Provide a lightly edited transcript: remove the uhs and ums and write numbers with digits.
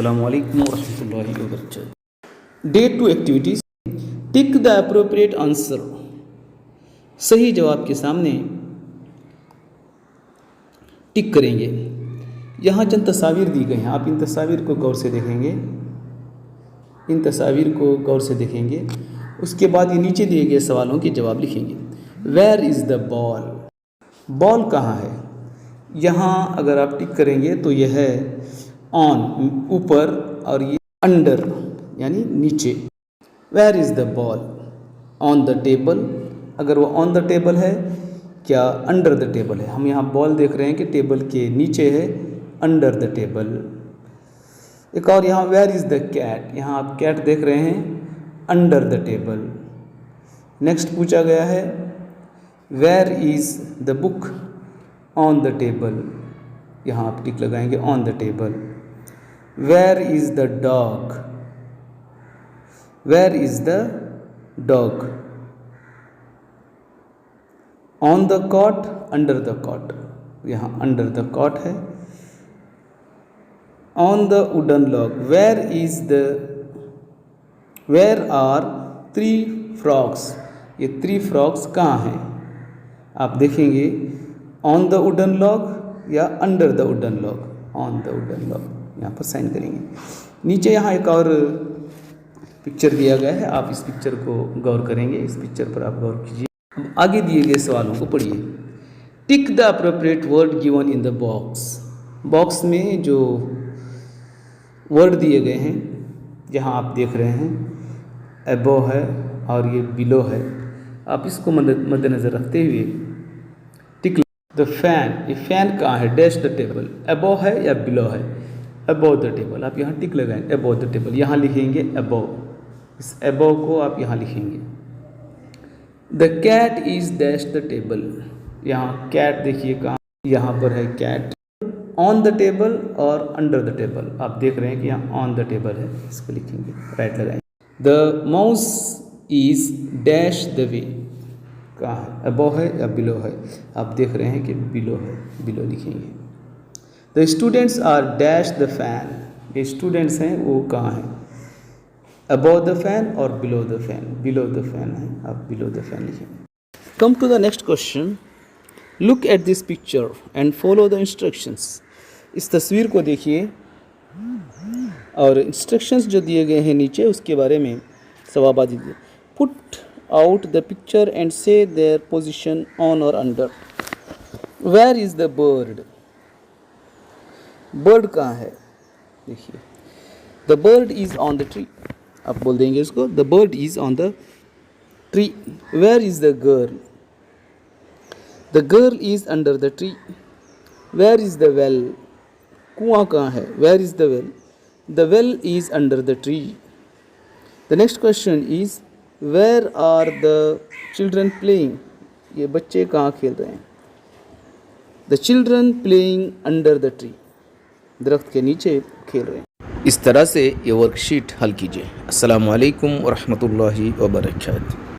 अस्सलामु अलैकुम वरहमतुल्लाहि वबरकातुहू। Day 2 activities. Tick the appropriate answer. सही जवाब के सामने टिक करेंगे। यहाँ चंद तस्वीर दी गई हैं, आप इन तस्वीर को गौर से देखेंगे, इन तस्वीर को गौर से देखेंगे। उसके बाद ये नीचे दिए गए सवालों के जवाब लिखेंगे। Where is the ball? Ball कहाँ है? यहाँ अगर आप टिक करेंगे तो यह है ऑन, ऊपर, और ये अंडर यानी नीचे। Where is the ball? On the table. अगर वो ऑन द टेबल है, क्या अंडर द टेबल है? हम यहाँ बॉल देख रहे हैं कि टेबल के नीचे है, अंडर द टेबल। एक और यहाँ वेयर इज़ द कैट? यहाँ आप कैट देख रहे हैं, अंडर द टेबल। नेक्स्ट पूछा गया है where is the book? On the table. यहाँ आप टिक लगाएंगे, on the table. Where is the dog? Where is the dog? On the cot, under the cot. यहाँ अंडर द कॉट है। On the wooden log. Where are 3 frogs? ये 3 frogs कहाँ हैं? आप देखेंगे ऑन द वुडन लॉग या under the wooden log. On the wooden log यहाँ पर साइन करेंगे। नीचे यहाँ एक और पिक्चर दिया गया है, आप इस पिक्चर को गौर करेंगे, इस पिक्चर पर आप गौर कीजिए। अब आगे दिए गए सवालों को पढ़िए। टिक the appropriate word given in the box. Box में जो वर्ड दिए गए हैं, जहाँ आप देख रहे हैं एबो है और ये बिलो है, आप इसको मद्देनज़र रखते हुए टिक। द फैन, ये फैन कहाँ है? Dash the table. एबो है या बिलो है? एबो द टेबल। आप यहाँ टिक लगाएंगे, एबो द टेबल। यहाँ लिखेंगे एबो, इस एबो को आप यहाँ लिखेंगे। The cat is dash the table. यहाँ कैट देखिए कहाँ, यहाँ पर है कैट। ऑन द टेबल और अंडर द टेबल। आप देख रहे हैं कि यहाँ ऑन द टेबल है, इसको लिखेंगे, राइट लगाएंगे। The mouse is dash the way. कहाँ है? अबो है या बिलो है? आप देख रहे हैं कि बिलो है, बिलो लिखेंगे। The students are dash the fan. ये स्टूडेंट्स हैं वो कहाँ हैं? अबो द फैन और below the fan. Below the fan है, आप बिलो द फैन लिखेंगे। Come to the next question. Look at this picture and follow the instructions. इस तस्वीर को देखिए और इंस्ट्रक्शंस जो दिए गए हैं नीचे, उसके बारे में सवाल दीजिए। Put out the picture and say their position on और under. Where is the bird? Bird कहाँ है? देखिए, the bird is on the tree. आप बोल देंगे इसको, the bird is on the tree. Where is the girl? The girl is under the tree. Where is the well? कुआं कहाँ है? Where is the well? The well is under the tree. The next question is where are the children playing? ये बच्चे कहाँ खेल रहे हैं? The children playing under the tree. दरख्त के नीचे खेल रहे हैं। इस तरह से ये वर्कशीट हल कीजिए। अस्सलामु अलैकुम वरहमतुल्लाहि वबरकातुहू।